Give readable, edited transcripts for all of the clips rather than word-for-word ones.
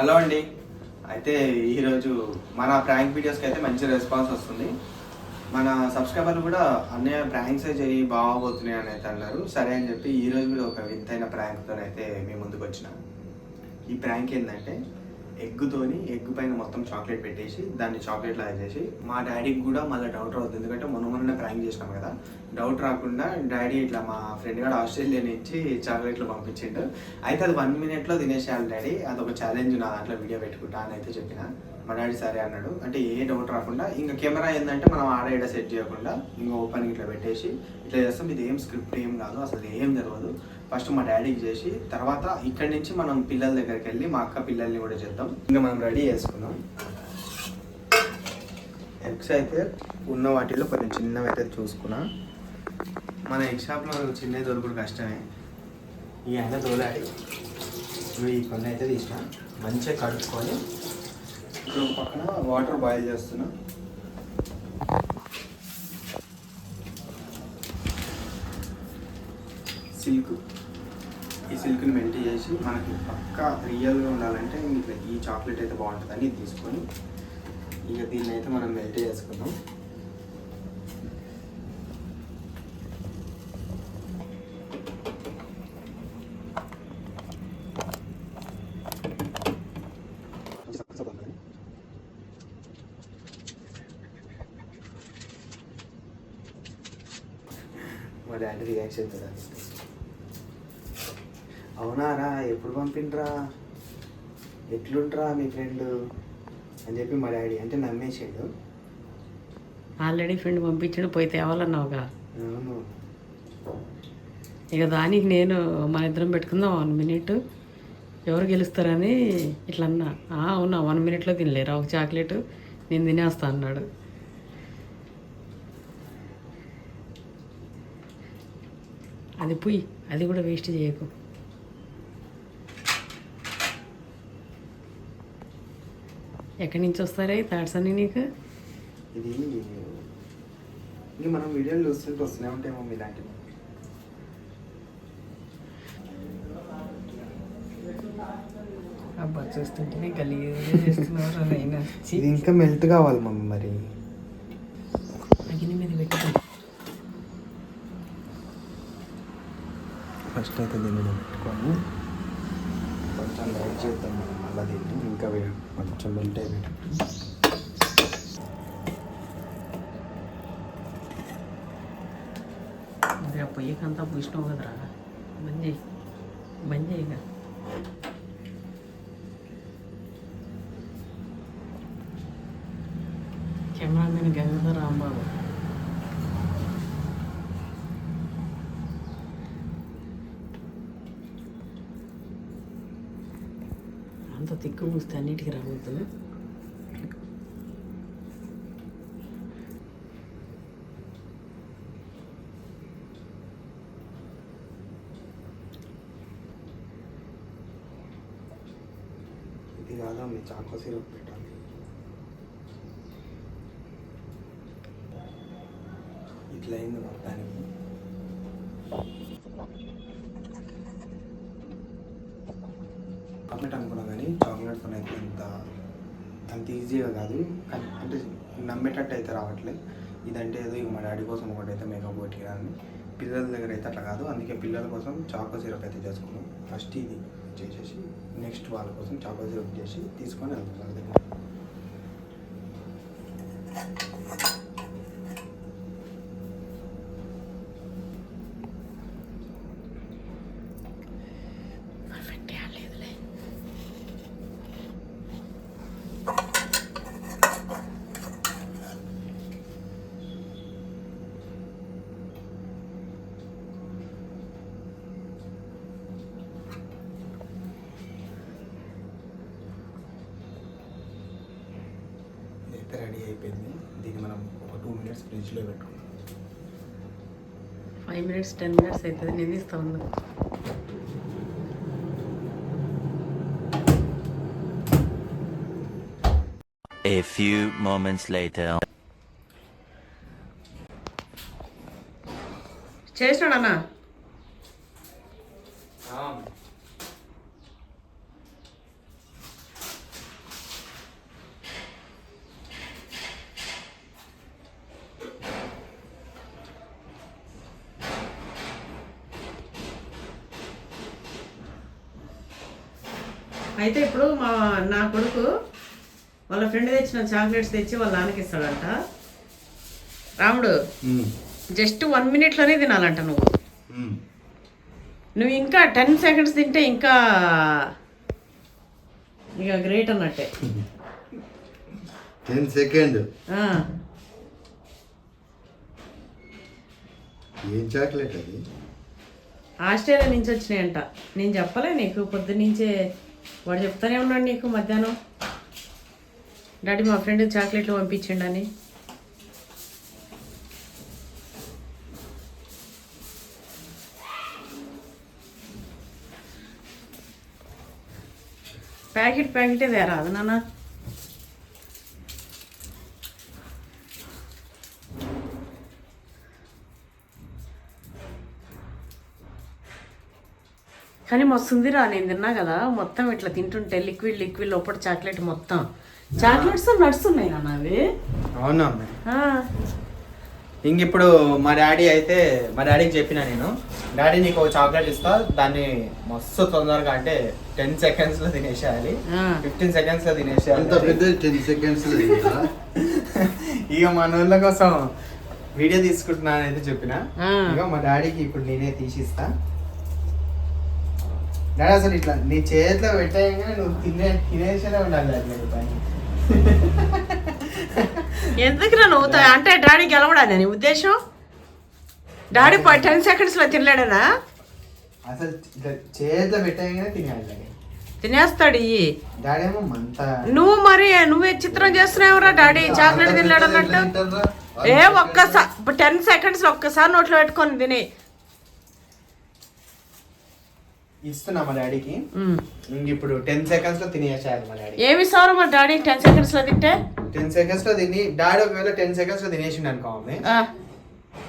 Hello అండి. అయితే ఈరోజు మన ప్రాంక్ వీడియోస్కి అయితే మంచి రెస్పాన్స్ వస్తుంది. మన సబ్స్క్రైబర్లు కూడా అన్నయ్య ప్రాంక్సే చేయి బాగోతున్నాయి అని అయితే అన్నారు. సరే అని చెప్పి ఈరోజు కూడా ఒక వింతైన ప్రాంక్తో అయితే మేము ముందుకు వచ్చిన. ఈ ప్రాంక్ ఏంటంటే ఎగ్ పైన మొత్తం చాక్లెట్ పెట్టేసి దాన్ని చాక్లెట్ లాగా చేసి మా డాడీకి కూడా మళ్ళీ డౌట్ రావద్దు. ఎందుకంటే మొన్ననే ప్రాంక్ చేసినాం కదా, డౌట్ రాకుండా డాడీ ఇట్లా మా ఫ్రెండ్ కూడా ఆస్ట్రేలియా నుంచి చాక్లెట్లు పంపించిండు. అయితే అది 1 minute తినేసేయాలి డాడీ, అదొక ఛాలెంజ్, నా దాంట్లో వీడియో పెట్టుకుంటా అని అయితే చెప్పిన. మా డాడీ సరే అన్నాడు. అంటే ఏ డౌట్ రాకుండా ఇంకా కెమెరా ఏంటంటే మనం ఆడ సెట్ చేయకుండా ఇంకా ఓపెన్ ఇట్లా పెట్టేసి ఇట్లా చేస్తాం. ఇది ఏం స్క్రిప్ట్ ఏం కాదు, అసలు ఏం జరగదు. ఫస్ట్ మా డాడీకి చేసి తర్వాత ఇక్కడి నుంచి మనం పిల్లల దగ్గరికి వెళ్ళి మా అక్క పిల్లల్ని కూడా చేద్దాం. ఇంకా మనం రెడీ చేసుకుందాం. ఎగ్స్ అయితే ఉన్న వాటిలో కొంచెం చిన్నవి అయితే చూసుకున్నా. మన ఎగ్ షాప్లో చిన్నవి దొరుకుడు కష్టమే. ఈ అయినా తోలాడి ఇప్పుడు ఈ కొన్ని అయితే తీసిన మంచిగా కడుక్కొని ఇప్పుడు పక్కన వాటర్ బాయిల్ చేస్తున్నా. ఈ సిల్క్ని మెల్ట్ చేసి మనకి పక్కా రియల్గా ఉండాలంటే ఇట్లా ఈ చాక్లెట్ అయితే బాగుంటుందని ఇది తీసుకొని ఇక దీన్ని అయితే మనం మెల్ట్ చేసుకుందాం. మా డాడీ రియాక్షన్ చూడాలి. అవునారా, ఎప్పుడు పంపిండ్రా, ఎట్లుంట్రా మీ ఫ్రెండ్ అని చెప్పి మా డాడీ అంటే నమ్మేసాడు. ఆల్రెడీ ఫ్రెండ్ పంపించాడు, పోయి తేవాలన్నావుగా. అవును. ఇక దానికి నేను మన ఇద్దరం పెట్టుకుందాం 1 minute, ఎవరు గెలుస్తారని ఇట్లా అన్నా. అవునా 1 minute తినలేరా ఒక చాక్లెట్, నేను తినేస్తా అన్నాడు. అది పోయి అది కూడా వేస్ట్ చేయకు. ఎక్కడి నుంచి వస్తారా ఈ థాట్స్ అన్ని నీకు? ఇది మనం వీడియోలు చూస్తుంటే వస్తూనే ఉంటాయేమో ఇలాంటివి. అబ్బా చూస్తుంటేనే గలీజ్ చేస్తున్నారు. అయినా ఇది ఇంకా మెల్ట్ కావాలి మమ్మీ. మరి అగ్ని మీద పెట్టుకో. ఫస్ట్ అయితే దీన్ని పెట్టుకొని కొంచెం లైట్ చేద్దాం మనం. మళ్ళీ దీన్ని ఇంకా కొంచెం మెల్ట్ అయిపోయేటప్పుడు ఇంకా పొయ్యికంతా పూసినావు కదరా, బంద్ చేయి ఇక. కెమెరామెన్ గంగాధర్ రాంబాబు. అంత తిక్కు పూస్తే అన్నిటికీ రావద్దు. ఇది కాదా మీ చాకో సిరప్ పెట్టాలి. ఇట్లా అయింది మొత్తానికి. చాక్లెట్ అనుకున్నా కానీ చాక్లెట్ పని అయితే అంత ఈజీగా కాదు. అంటే నమ్మేటట్టు అయితే రావట్లేదు. ఇదంటే ఏదో ఇక మా డాడీ కోసం ఒకటైతే మేకప్ కొట్టి కానీ పిల్లల దగ్గర అయితే అట్లా కాదు. అందుకే పిల్లల కోసం చాకో సిరప్ అయితే చేసుకున్నాం. ఫస్ట్ ఇది చేసేసి నెక్స్ట్ వాళ్ళ కోసం చాకో సిరప్ చేసి తీసుకొని వెళ్తాం వాళ్ళ దగ్గర. రెడీ అయిపోయింది. దీన్ని మనం ఒక 2 minutes ఫ్రిడ్జ్లో పెట్టుకుందాం. 5 minutes 10 minutes అవుతుంది. నేను ఇస్తా ఉన్నా. A few moments later. చేసినాడన్నా? అయితే ఇప్పుడు నా కొడుకు వాళ్ళ ఫ్రెండ్ తెచ్చిన చాక్లెట్స్ తెచ్చి వాళ్ళ నాన్నకి ఇస్తాడంట. రాముడు జస్ట్ 1 minute-లోనే తినాలంట నువ్వు ఇంకా 10 seconds తింటే ఇంకా ఇక గ్రేట్ అన్నట్టే. 10 seconds ఏం చాక్లెట్ అది? ఆస్ట్రేలియా నుంచి వచ్చినాయంట. నేను చెప్పలే నీకు పొద్దున్నుంచే, వాడు చెప్తానే ఉన్నాడు నీకు మధ్యాహ్నం, డాడీ మా ఫ్రెండ్ చాక్లెట్లు పంపించండి. ప్యాకెటే తేరాదు నాన్న. కానీ మస్తుందిరా, నేను తిన్నా కదా మొత్తం ఇట్లా తింటుంటే లిక్విడ్ లోపల చాక్లెట్ మొత్తం చాక్లెట్స్ నడుస్తున్నాయి నాన్న అవి. అవునా అమ్మాయి? ఇంక ఇప్పుడు మా డాడీకి చెప్పిన నేను, డాడీ నీకు ఒక చాక్లెట్ ఇస్తా, దాన్ని మస్తు తొందరగా అంటే 10 seconds-లో తినేసేయాలి, 15 seconds-లో తినేసేయాలి. అంత పెద్ద 10 seconds-లో తింటారా? ఇక మన ఊళ్ళ కోసం వీడియో తీసుకుంటున్నాను అయితే చెప్పిన. ఇక మా డాడీకి ఇప్పుడు నేనే తీసిస్తా. డాడీ అసలు ఇట్లా నీ చేతిలో పెట్టాయంగానే నువ్వు తినేసేనే ఉండాలి అట్లా పైన. ఎందుకు నవ్వుతా అంటే డాడీ గెలవడాని నీ ఉద్దేశం? డాడీ 10 seconds-లో తినలేడనా? అసలు ఇట్లా చేతిలో పెట్టాయంగానే తినేయాలి. తినేస్తాడు ఇవి. డాడీ ఏమో మంత నువ్వే చిత్రం చేస్తున్నావురా, డాడీ చాక్లెట్ తినలేడు అన్నట్టు. ఒక్కసారి 10 seconds-లో ఒక్కసారి నోట్లో పెట్టుకొని తినే ఇస్తున్నా మా డాడీకి. ఇప్పుడు 10 seconds-లో తినేసేయాలి మా డాడీ. ఏమి ఇస్తావు మా డాడీ 10 seconds-లో తింటే? 10 seconds-లో తిని డాడీ ఒకవేళ 10 seconds-లో తినేసిండు అనుకో,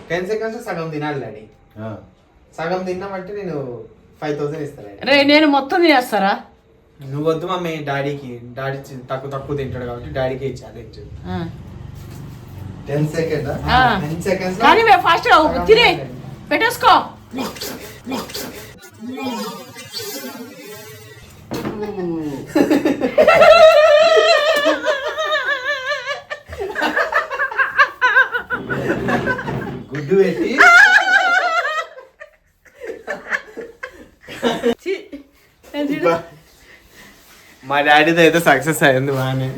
10 seconds-లో సగం తినాలి డాడీ. సగం తిన్నామంటే నేను 5,000 ఇస్తాను. రే నేను మొత్తం తినేస్తారా? నువ్వు వద్దు మమ్మీ, డాడీ తక్కువ తింటాడు కాబట్టి డాడీకి ఇచ్చాలి. 10 seconds? 10 seconds కానీ మేము ఫాస్ట్గా తినే పెట్టేసుకో. గుడ్డు పెట్టి మా డాడీతో అయితే సక్సెస్ అయింది బాగానే.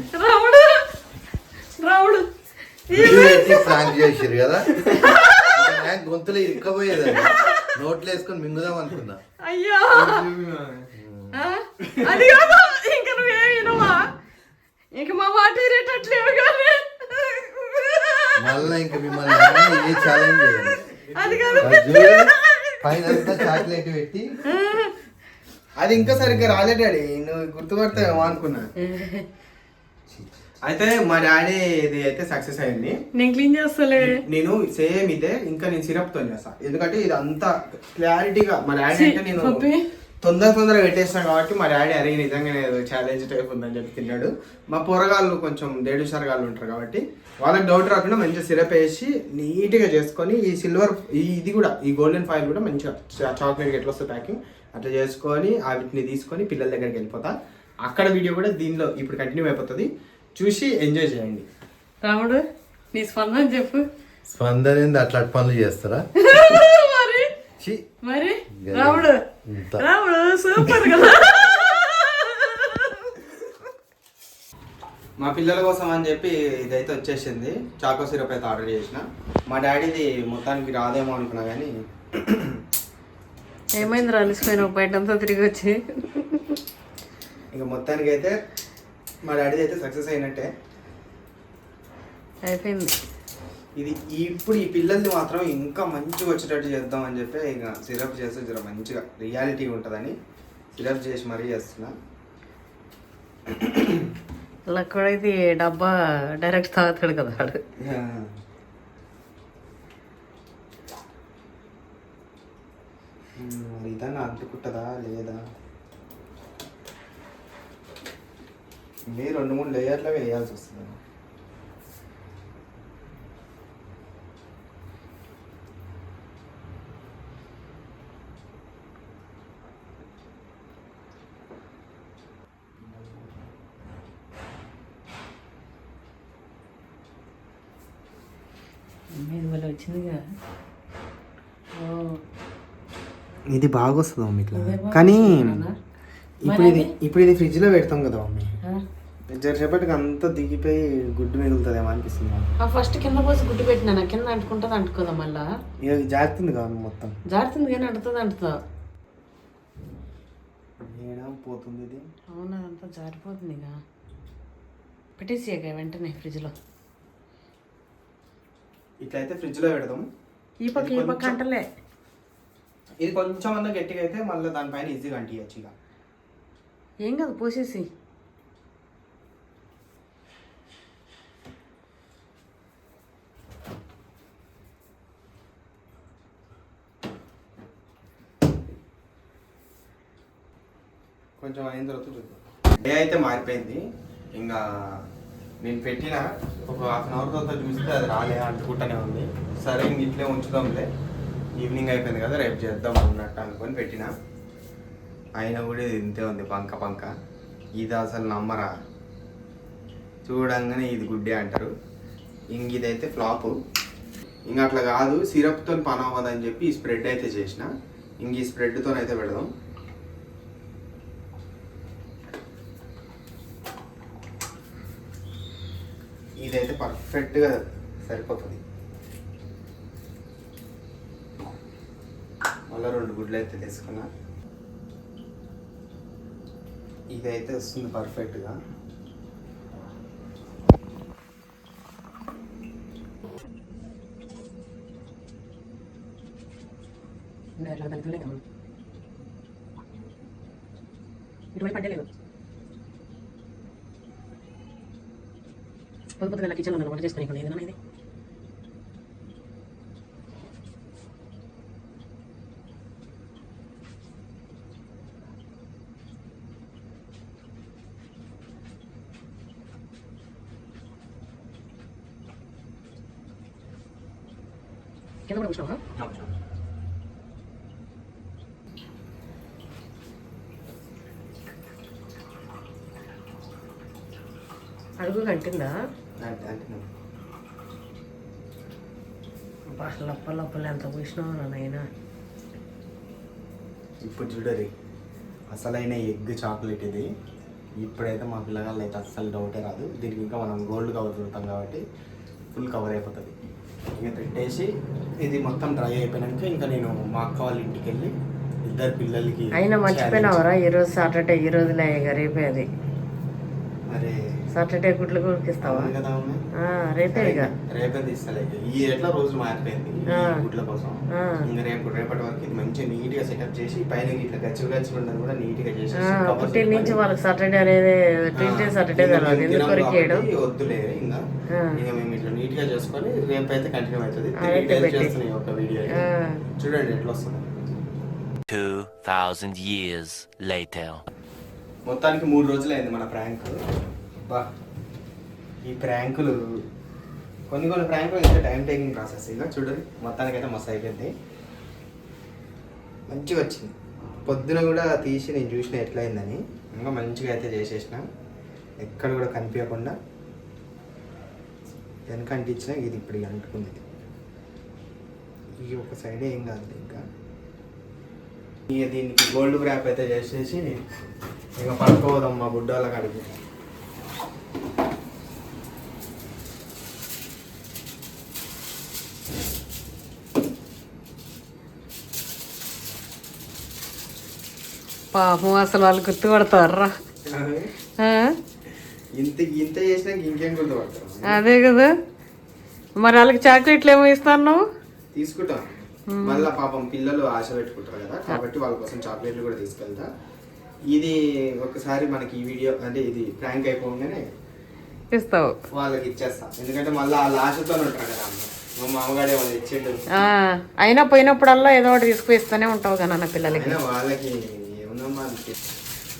రాముడు ప్రాంక్ చేసిరు కదా, గొంతులో ఇరుక్కపోయేది, నోట్లో వేసుకొని మింగుదాం అనుకున్నా. అయ్యో అది కాదు, ఇంకా నువ్వేమి వినవా? ఇంక మా మాట వినేటట్లేవు కానీ మళ్ళీ ఇంకా మిమ్మల్ని ఏ ఛాలెంజ్ చేయాలి. అది కాదు, పైన చాక్లెట్ పెట్టి అది ఇంకా సరిగ్గా రాలే డాడీ, నువ్వు గుర్తుపడతావేమో అనుకున్నా. అయితే మా డాడీ ఇది అయితే సక్సెస్ అయింది. నేను క్లీన్ చేస్తలే. నేను సేమ్ ఇదే ఇంకా నేను సిరప్ తో చేస్తా, ఎందుకంటే ఇది అంతా క్లారిటీగా మా డాడీ అంటే నేను తొందరగా పెట్టేస్తాను కాబట్టి మా డాడీ అడిగి నిజంగానే ఛాలెంజ్ టైప్ ఉందని చెప్పి తిన్నాడు. మా పొరగాళ్ళు కొంచెం దేడుసారగాళ్ళు ఉంటారు కాబట్టి వాళ్ళకి డౌట్ రాకుండా మంచిగా సిరప్ వేసి నీట్గా చేసుకొని ఈ సిల్వర్ ఇది కూడా ఈ గోల్డెన్ ఫాయిల్ కూడా మంచిగా చాక్లెట్కి ఎట్లా వస్తుంది ప్యాకింగ్ అట్లా చేసుకొని వీటిని తీసుకొని పిల్లల దగ్గరికి వెళ్ళిపోతా. అక్కడ వీడియో కూడా దీనిలో ఇప్పుడు కంటిన్యూ అయిపోతుంది, చూసి ఎంజాయ్ చేయండి. రాముడు నీ స్పందన చెప్పు. స్పందన ఏంది, అట్లాంటి పనులు చేస్తారా? మరి రాముడు సూపర్ కదా. మా పిల్లల కోసం అని చెప్పి ఇదైతే వచ్చేసింది, చాకో సిరప్ అయితే ఆర్డర్ చేసిన. మా డాడీది మొత్తానికి రాదేమో అనుకున్నా కానీ ఏమైంది రాలిసిపోయిన బయటంతా తిరిగి వచ్చి. ఇంకా మొత్తానికి అయితే మా డాడీది అయితే సక్సెస్ అయినట్టే అయిపోయింది. ఇది ఇప్పుడు ఈ పిల్లల్ని మాత్రం ఇంకా మంచిగా వచ్చేటట్టు చేద్దాం అని చెప్పి ఇక సిరప్ చేస్తే జర మంచిగా రియాలిటీ ఉంటుందని సిరప్ చేసి మరీ చేస్తున్నా. ఇలా కూడా ఇది డబ్బా డైరెక్ట్ తాగుతాడు కదా వాడు. మరి ఇదన్నా అంటుకుంటుందా లేదా? ఇది 2-3 లేయర్లో వేయాల్సి వస్తుంది. ఇది వల్ల వచ్చిందిగా. ఓ ఇది బాగా వస్తుంది మమ్మీ ఇట్లా, ఇదే బాగా కానీ వస్తుందా? ఇప్పుడు ఇది ఫ్రిడ్జ్లో పెడతాం కదా మమ్మీ, ఆ? జరసేపటికి అంతా దిగిపోయి గుడ్డు మిగులుతుందేమో అనిపిస్తుంది నాకు. ఆ ఫస్ట్ కింద పోసి గుడ్డు పెట్టినా కింద అంటుకుంటుంది అంటుకోదా మళ్ళా ఇక జారుతుంది కదా మొత్తం, జారుతుంది కానీ అంటుతా ఏడా పోతుంది ఇది. అవును అదంతా జారిపోతుంది ఇక. పెట్టేసి వెంటనే ఫ్రిడ్జ్లో. ఇట్లయితే ఫ్రిడ్జ్లో పెడదాం. ఈ పక్క అంటలే. ఇది కొంచెం అన్న గట్టిగా అయితే మళ్ళీ దానిపైన ఈజీగా అంటియచ్చు ఇక. ఏం కాదు పోసేసి. కొంచెం అయిన తర్వాత చూద్దాం. డే అయితే మారిపోయింది. ఇంకా నేను పెట్టిన ఒక 1/2 అవర్ తర్వాత చూస్తే అది రాలే, అంటుకుంటూనే ఉంది. సరే ఇంక ఇట్లే ఉంచుదాంలే, ఈవినింగ్ అయిపోయింది కదా రేపు చేద్దాం అన్నట్టు అనుకొని పెట్టిన. అయినా కూడా ఇది ఇంతే ఉంది పంక. ఇది అసలు నమ్మరా, చూడంగానే ఇది గుడ్డే అంటారు. ఇంక ఇదైతే ఫ్లాపు. ఇంక అట్లా కాదు, సిరప్తో పని అవ్వదని చెప్పి ఈ స్ప్రెడ్ అయితే చేసిన. ఇంక ఈ స్ప్రెడ్తో అయితే పెడదాం. ఇదైతే పర్ఫెక్ట్గా సరిపోతుంది. మళ్ళీ 2 గుడ్లు అయితే తీసుకున్నా. ఇదైతే వస్తుంది పర్ఫెక్ట్గా. ఇటువంటి పడ్డలేదు. పొద్దున కిచెన్లో నన్ను వంట చేసుకుని ఏదైనా ఇది కింద కూడా కూర్చున్నావా? అడుగు కంటిందా? లప్పలు ఎంత పోసినావు నాయనా. ఇప్పుడు చూడరి అసలైన ఎగ్ చాక్లెట్ ఇది. ఇప్పుడైతే మా పిల్లగాళ్ళు అయితే అస్సలు డౌటే రాదు. దీనికి ఇంకా మనం గోల్డ్ కవర్ చుడతాం కాబట్టి ఫుల్ కవర్ అయిపోతుంది. ఇంకా పెట్టేసి ఇది మొత్తం డ్రై అయిపోయాక ఇంకా నేను మా అక్క వాళ్ళ ఇంటికి వెళ్ళి 2 పిల్లలకి. అయినా మర్చిపోయినావరా ఈరోజు సాటర్డే, ఈ రోజులే రేపే అది. అరే సాటర్డే గుడ్లు కొరికిస్తావా? రేపే ఇక. రేపే తీస్తలే. ఈ ఎట్లా రోజు మారిపోయింది గుడ్ల కోసం. ఇంకా రేపటి వరకు ఇది మంచిగా నీట్ గా సెటప్ చేసి పైన ఇట్లా గచ్చులు ఉండదు కూడా నీట్ గా చేసి పుట్టిన నుంచి వాళ్ళకి సాటర్డే అనేది ట్యూస్డే సాటర్డే తెలియదు ఎందుకు కొరికేయడం. వద్దులే ఇంకా మేము ఇట్లా నీట్ గా చేసుకొని రేపు అయితే కంటిన్యూ అవుతుంది. చేస్తున్నాయి ఒక వీడియో చూడండి ఎట్లా వస్తుంది. 2000 years later. మొత్తానికి 3 రోజులు అయింది మన ప్రాంక్. బా ఈ ప్రాంకులు కొన్ని ప్రాంకులు ఇంకా టైం టేకింగ్ ప్రాసెస్. ఇంకా చూడండి మొత్తానికి అయితే మస్తు అయిపోయింది, మంచిగా వచ్చింది. పొద్దున కూడా తీసి నేను చూసిన ఎట్లా అయిందని. ఇంకా మంచిగా అయితే చేసేసిన, ఎక్కడ కూడా కనిపించకుండా వెనక అంటించిన. ఇది ఇప్పుడు అంటుకుంది. ఇది ఒక సైడే ఏం కాదు. ఇంకా ఇక దీనికి గోల్డ్ ర్యాప్ అయితే చేసేసి ఇక పడుకోవదాం మా బుడ్డోళ్ళ కాడికి. పాపం అసలు వాళ్ళు గుర్తుపడతారా? ఇంత చేసినాక ఇంకేం గుర్తుపడతారు? అదే కదా మరి. వాళ్ళకి చాక్లెట్లు ఏమో ఇస్తాను నువ్వు? తీసుకుంటాం. మళ్ళీ పాపం పిల్లలు ఆశ పెట్టుకుంటారు కదా, కాబట్టి వాళ్ళ కోసం చాక్లెట్లు కూడా తీసుకెళ్తా. ఇది ఒకసారి మనకి ఈ వీడియో అంటే ఇది ప్రాంక్ అయిపోగానే ఇస్తావు వాళ్ళకి ఇచ్చేస్తా. ఎందుకంటే మళ్ళీ వాళ్ళ ఆశతో ఉంటారు కదా. మా మామగాడే వాళ్ళు ఇచ్చేట్టు. అయినా పోయినప్పుడల్లా ఏదో ఒకటి తీసుకుపోయిస్తూనే ఉంటావు కదా నా పిల్లలకి. వాళ్ళకి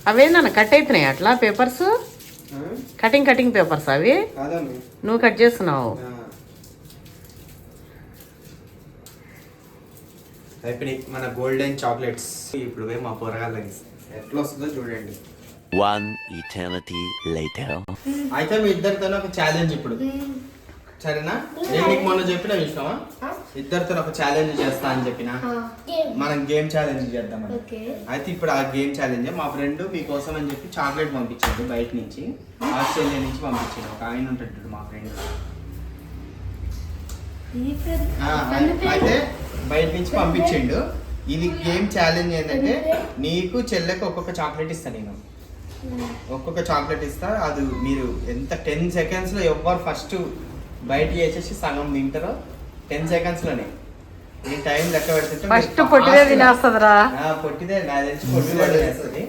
అవేందన్న కట్ అవుతున్నాయి అట్లా పేపర్స్? కటింగ్ పేపర్స్ అవి నువ్వు కట్ చేస్తున్నావు? అయిపోయి మన గోల్డెన్ చాక్లెట్స్ ఇప్పుడు పోయి మా పొరగాళ్ళకి ఎట్లా వస్తుందో చూడండి. 1 eternity later. అయితే మీ ఇద్దరితో ఒక ఛాలెంజ్. ఇప్పుడు సరేనా? నేను నీకు మొన్న చెప్పిన విషయమా, ఇద్దరితో ఒక ఛాలెంజ్ చేస్తా అని చెప్పిన. మనం గేమ్ ఛాలెంజ్ చేద్దాం. అయితే ఇప్పుడు ఆ గేమ్ ఛాలెంజ్ మా ఫ్రెండ్ మీకోసం అని చెప్పి చాక్లెట్ పంపించాడు బయట నుంచి, ఆస్ట్రేలియా నుంచి పంపించాడు. ఒక ఆయన ఉంటాడు మా ఫ్రెండ్. అయితే బయట నుంచి పంపించిండు. ఇది గేమ్ ఛాలెంజ్ ఏంటంటే నీకు చెల్లెకి ఒక్కొక్క చాక్లెట్ ఇస్తా. నేను ఒక్కొక్క చాక్లెట్ ఇస్తా. అది మీరు ఎంత 10 seconds లో ఎవరు ఫస్ట్ బయట చేసేసి సగం తింటారో 10 seconds లోనే. నేను టైం లెక్క పెడుతుంటే ఫస్ట్ పొట్టిదే తినేస్తుందిరా. పొట్టిదే నాకు తెలిసి పొట్టిదే తినేస్తుంది.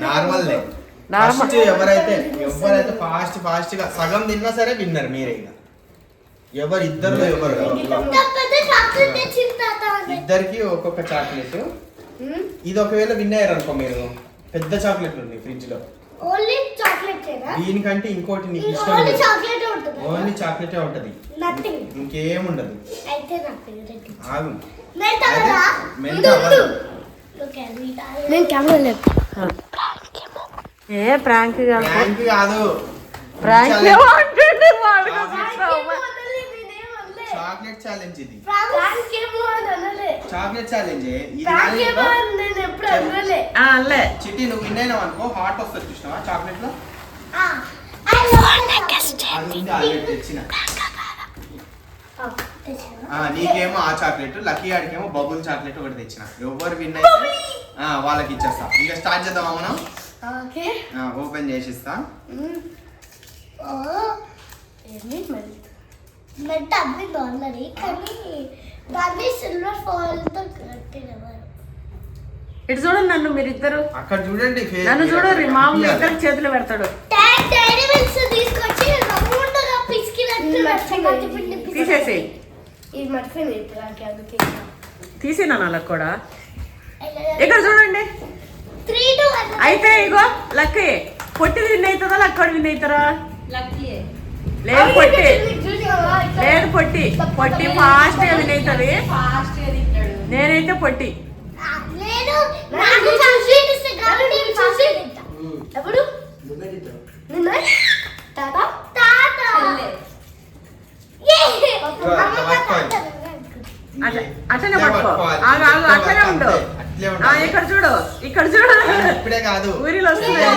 నార్మల్ ఫస్ట్ ఎవరైతే ఫాస్ట్ గా సగం తిన్నా సరే విన్నర్ మీరే. ఇక ఎవరు ఇద్దరు ఇద్దరికి ఒక్కొక్క చాక్లెట్. ఇది ఒకవేళ విన్ అయ్యారు అనుకో, మీరు పెద్ద చాక్లెట్ ఉంది ఫ్రిడ్జ్ లో. దీనికంటే ఇంకోటి నీకు ఇష్టం ఓన్లీ చాక్లెటే ఉంటది, ఇంకేం ఉండదు. ఆగు ఏ ప్రాంక్ ప్రాంక్ కాదు, ప్రాంక్ చాక్లెట్ ఛాలెంజ్. ఇది చాక్లెట్ ఛాలెంజ్. చిట్టి నువ్వు విన్ అయినావు అనుకో హాట్ వస్తుంది చూసినావా చాక్లెట్ లో. తెచ్చిన నీకేమో ఆ చాక్లెట్, లక్కీ ఆడికేమో బబుల్ చాక్లెట్ ఒకటి తెచ్చిన. ఎవరు విన్ అయితే వాళ్ళకి ఇచ్చేస్తా. ఇంకా స్టార్ట్ చేద్దామా మనం? ఓపెన్ చేసిస్తా. ఇటు చూడండి నన్ను, మీరిద్దరు అక్కడ చూడండి. నన్ను చూడండి, మామూలు ఇద్దరు చేతులు పెడతాడు. తీసేసి తీసేనా వాళ్ళకి కూడా. ఇక్కడ చూడండి. అయితే ఇగో లక్కీ పొట్టి విన్ అవుతుందా, లక్కడు విన్ అవుతారా? లేదు పొట్టి, లేదు పొట్టి. పొట్టి ఫాస్ట్ గా విన్ అవుతుంది. నేనైతే పొట్టి. అట్లనే పట్టుకో. అట్లనే ఉండు. ఇక్కడ చూడు, ఇక్కడ చూడు. ఇప్పుడే కాదు, ఊరిలో వస్తున్నాయి.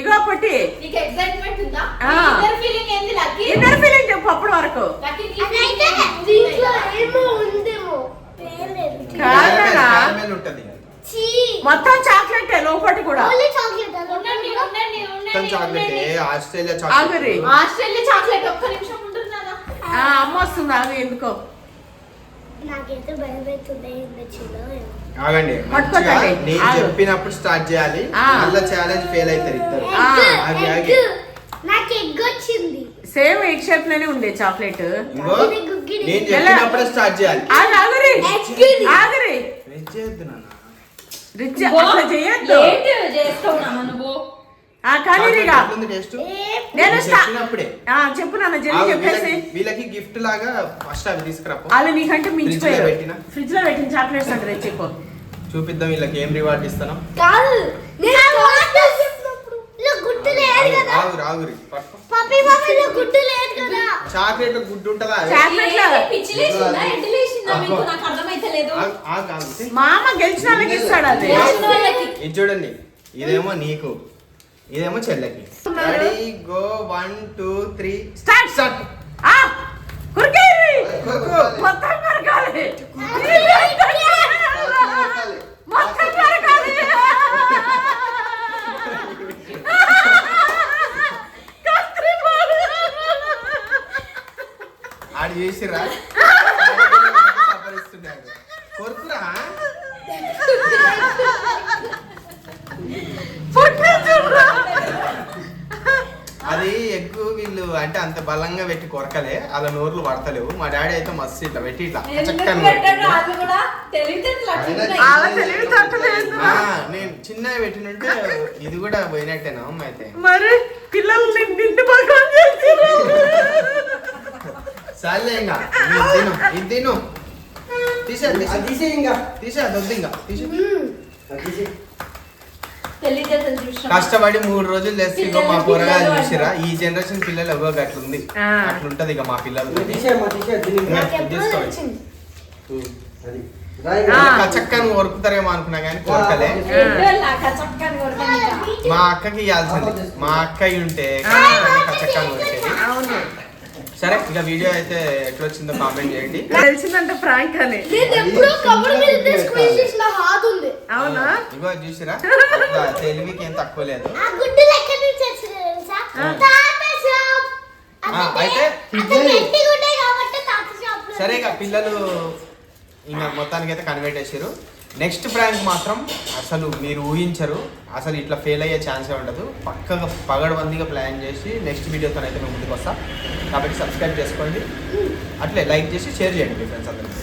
ఇగో పొట్టి ఇన్నర్ ఫీలింగ్ చెప్పు అప్పుడు వరకు. మొత్తం చాక్లెట్ లోపటి కూడా. అమ్మ వస్తుంది ఆగు. ఎందుకో ఆగండి, నేను చెప్పినప్పుడు స్టార్ట్ చేయాలి. మళ్ళీ ఛాలెంజ్ ఫెయిల్ అవుతారు ఇద్దరు. సేమ్ ఎగ్ షేప్ లోనే ఉండే చాక్లెట్. నేను చెప్పినప్పుడు స్టార్ట్ చేయాలి. రిచ్ అట్లా చేయొద్దు. చెప్పు నాన్న జల్లి చెప్పేసి. వీళ్ళకి గిఫ్ట్ లాగా ఫస్ట్ అవి తీసుకురా. వాళ్ళు నీకంటే మించిపోయారు. ఫ్రిడ్జ్ లో పెట్టిన చాక్లెట్స్ అంటే తెచ్చిపో. చూపిద్దాం వీళ్ళకి ఏం రివార్డ్ ఇస్తాను. చాక్లెట్ గుడ్డు ఉంటుందా? మామ గెలిచిన వాళ్ళకి ఇస్తాడు. అది ఇది చూడండి, ఇదేమో నీకు, ఇదేమో చెల్లెకి. Ready go 1 2 3 start. స్టార్ట్. కుర్కేరి మొత్తం కరకాలి, మొత్తం కరకాలి. ఆడు చేసిరా కొరుకురా. పుట్టిన అంత బలంగా పెట్టి కొరకలే అలా నోర్లు పడతలేవు. మా డాడీ అయితే మస్తు ఇట్లా పెట్టి ఇట్లా ఎందుకు చక్కని పెట్టాడు? అది కూడా తెలివితేటలు అట్లున్నాయి. అలా తెలివితేటలేదు. నేను చిన్నగా పెట్టినంటే ఇది కూడా పోయినట్టేనా అమ్మ అయితే. మరి పిల్లలు నిండి భగవాన్ చేస్తారు. సర్లే ఇంకా ఇది తిను తీసే ఇంకా తీసే దొద్దు ఇంకా తీసే. తెలివితేటలు చూసినా కష్టపడి 3 రోజులు చేస్తే ఇగో మా కూరగాయలు చూసిరా. ఈ జనరేషన్ పిల్లలు ఎవరో అట్లుంది ఆ. అట్లుంటది ఇక మా పిల్లలు. చక్కని కొరుకుతారేమో అనుకున్నా కానీ కొరకలే. చక్కని కొడతాను. మా అక్కకి ఇవ్వాల్సింది. మా అక్క ఉంటే చక్కని కొరికేది. అవును సరే ఇక వీడియో అయితే ఎట్లా వచ్చిందో కామెంట్ చేయండి. తెలిసిందంటే ఫ్రాంక్ అని. అవునా ఇగో చూసిరా అట్లా తెలివికి ఏం తక్కువ లేదు. అయితే సరే ఇక పిల్లలు ఇంకా మొత్తానికి అయితే కనిపెట్టేసారు. నెక్స్ట్ ప్రాంక్ మాత్రం అసలు మీరు ఊహించరు. అసలు ఇట్లా ఫెయిల్ అయ్యే ఛాన్సే ఉండదు. పక్కగా పగడబందీగా ప్లాన్ చేసి నెక్స్ట్ వీడియోతో అయితే మేము ముందుకు వస్తాం. కాబట్టి సబ్స్క్రైబ్ చేసుకోండి, అట్లే లైక్ చేసి షేర్ చేయండి మీ ఫ్రెండ్స్ అందరికీ.